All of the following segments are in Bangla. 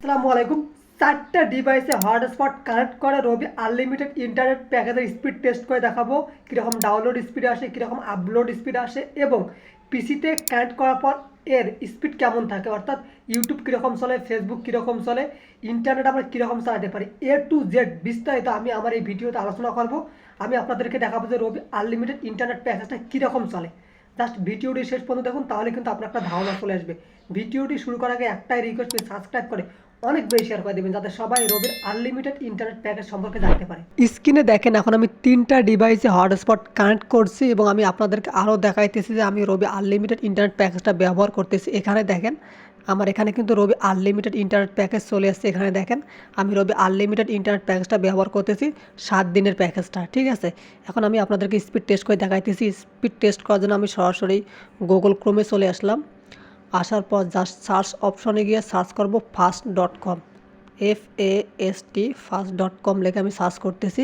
আসসালামু আলাইকুম। 4টা ডিভাইসে হটস্পট কানেক্ট করে রবি আনলিমিটেড ইন্টারনেট প্যাকেজের স্পিড টেস্ট করে দেখাবো, কীরকম ডাউনলোড স্পিড আসে, কীরকম আপলোড স্পিড আসে এবং পিসিতে কানেক্ট করার পর এর স্পিড কেমন থাকে, অর্থাৎ ইউটিউব কীরকম চলে, ফেসবুক কীরকম চলে, ইন্টারনেট আমরা কীরকম চালাতে পারি, A to Z বিস্তারিত আমি আমার এই ভিডিওতে আলোচনা করব। আমি আপনাদেরকে দেখাবো যে রবি আনলিমিটেড ইন্টারনেট প্যাকেজটা কীরকম চলে। জাস্ট ভিডিওটি শেষ পর্যন্ত দেখুন, তাহলে কিন্তু আপনার একটা ধারণা চলে আসবে। ভিডিওটি শুরু করার আগে একটাই রিকোয়েস্ট, সাবস্ক্রাইব করে অনেক বেশি শেয়ার করে দেবেন যাতে সবাই রবির আনলিমিটেড ইন্টারনেট প্যাকেজ সম্পর্কে জানতে পারে। স্ক্রিনে দেখেন এখন আমি 3টা ডিভাইসে হটস্পট কানেক্ট করছি এবং আমি আপনাদেরকে আরও দেখাইতেছি যে আমি রবি আনলিমিটেড ইন্টারনেট প্যাকেজটা ব্যবহার করতেছি। এখানে দেখেন আমার এখানে কিন্তু রবি আনলিমিটেড ইন্টারনেট প্যাকেজ চলে আসছে। এখানে দেখেন আমি রবি আনলিমিটেড ইন্টারনেট প্যাকেজটা ব্যবহার করতেছি, 7 দিনের প্যাকেজটা, ঠিক আছে। এখন আমি আপনাদেরকে স্পিড টেস্ট করে দেখাইতেছি। স্পিড টেস্ট করার জন্য আমি সরাসরি গুগল ক্রোমে চলে আসলাম। আসার পর জাস্ট সার্চ অপশনে গিয়ে সার্চ করব fast.com, fast.com লিখে আমি সার্চ করতেছি।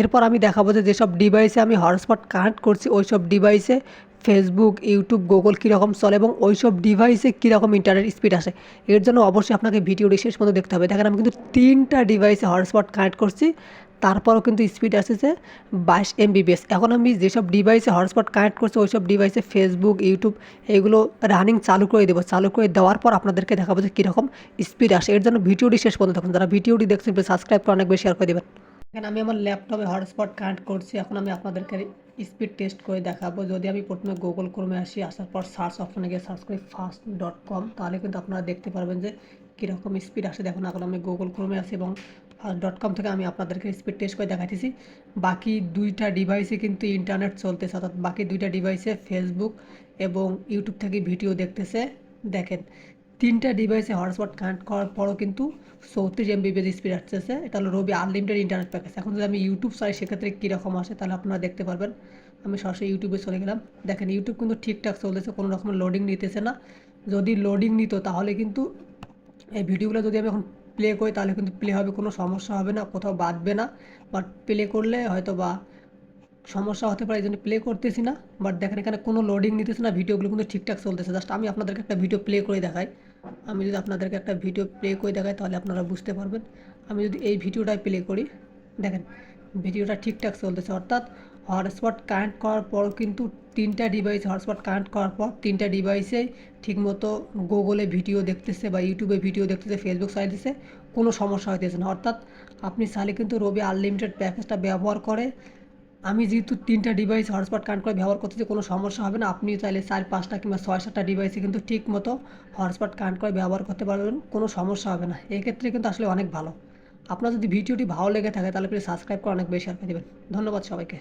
এরপর আমি দেখাবো যে যেসব ডিভাইসে আমি হটস্পট কানেক্ট করছি ওই সব ডিভাইসে ফেসবুক, ইউটিউব, গুগল কীরকম চলে এবং ওই সব ডিভাইসে কীরকম ইন্টারনেট স্পিড আসে। এর জন্য অবশ্যই আপনাকে ভিডিওটি শেষ পর্যন্ত দেখতে হবে। দেখেন আমি কিন্তু 3টা ডিভাইসে হটস্পট কানেক্ট করছি, তারপরও কিন্তু স্পিড আসতেছে 22 MBps। এখন আমি যেসব ডিভাইসে হটস্পট কানেক্ট করছি ওই সব ডিভাইসে ফেসবুক, ইউটিউব এগুলো রানিং চালু করে দেবো। চালু করে দেওয়ার পর আপনাদেরকে দেখাবো যে কীরকম স্পিড আসে। এর জন্য ভিডিওটি শেষ পর্যন্ত দেখুন। যারা ভিডিওটি দেখছেন প্লিজ সাবস্ক্রাইব করে অনেক বেশি শেয়ার করে দেবেন। এখানে আমি আমার ল্যাপটপে হটস্পট কানেক্ট করছি। এখন আমি আপনাদেরকে স্পিড টেস্ট করে দেখাবো। যদি আমি প্রথমে গুগল ক্রোমে আসি, আসার পর সার্চ অপশনে গিয়ে সার্চ করি fast.com, তাহলে কিন্তু আপনারা দেখতে পারবেন যে কীরকম স্পিড আসে। দেখুন এখন আমি গুগল ক্রোমে আছি এবং fast.com থেকে আমি আপনাদেরকে স্পিড টেস্ট করে দেখাইতেছি। বাকি 2টা ডিভাইসে কিন্তু ইন্টারনেট চলতেছে, অর্থাৎ বাকি 2টা ডিভাইসে ফেসবুক এবং ইউটিউব থেকে ভিডিও দেখতেছে। দেখেন 3টা ডিভাইসে হটস্পট কানেক্ট করার পরও কিন্তু 34 MBps স্পিড আসতেছে। এটা হলো রবি আনলিমিটেড ইন্টারনেট প্যাকেজ। এখন যদি আমি ইউটিউব চাই সেক্ষেত্রে কীরকম আসে তাহলে আপনারা দেখতে পারবেন। আমি সরাসরি ইউটিউবে চলে গেলাম। দেখেন ইউটিউব কিন্তু ঠিকঠাক চলতেছে, কোনো রকম লোডিং নিতেছে না। যদি লোডিং নিত তাহলে কিন্তু এই ভিডিওগুলো যদি আমি এখন প্লে করি তাহলে কিন্তু প্লে হবে, কোনো সমস্যা হবে না, কোথাও বাঁধবে না। বাট প্লে করলে হয়তো বা সমস্যা হতে পারে, এই জন্য প্লে করতেছি না। বাট দেখেন এখানে কোনো লোডিং নিতেছে না, ভিডিওগুলো কিন্তু ঠিকঠাক চলতেছে। জাস্ট আমি আপনাদেরকে একটা ভিডিও প্লে করে দেখাই। আমি যদি আপনাদেরকে একটা ভিডিও প্লে করে দেখাই তাহলে আপনারা বুঝতে পারবেন। আমি যদি এই ভিডিওটাই প্লে করি, দেখেন ভিডিওটা ঠিকঠাক চলতেছে, অর্থাৎ হটস্পট কানেক্ট করার পর কিন্তু 3টা ডিভাইস হটস্পট কানেক্ট করার পর 3টা ডিভাইসেই ঠিকমতো গুগলে ভিডিও দেখতেছে বা ইউটিউবে ভিডিও দেখতেছে, ফেসবুক চাইতেছে, কোনো সমস্যা হইতেছে না। অর্থাৎ আপনি চাইলে কিন্তু রবি আনলিমিটেড প্যাকেজটা ব্যবহার করে, আমি যেহেতু 3টা ডিভাইস হটস্পট কানেক্ট করে ব্যবহার করতেছি, কোনো সমস্যা হবে না। আপনি চাইলে 4-5টা কিংবা 6-7টা ডিভাইসে কিন্তু ঠিক মতো হটস্পট কানেক্ট করে ব্যবহার করতে পারবেন, কোনো সমস্যা হবে না। এক্ষেত্রে কিন্তু আসলে অনেক ভালো। আপনার যদি ভিডিওটি ভালো লেগে থাকে তাহলে প্লিজ সাবস্ক্রাইব করে অনেক বেশি শেয়ার করে দেবেন। ধন্যবাদ সবাইকে।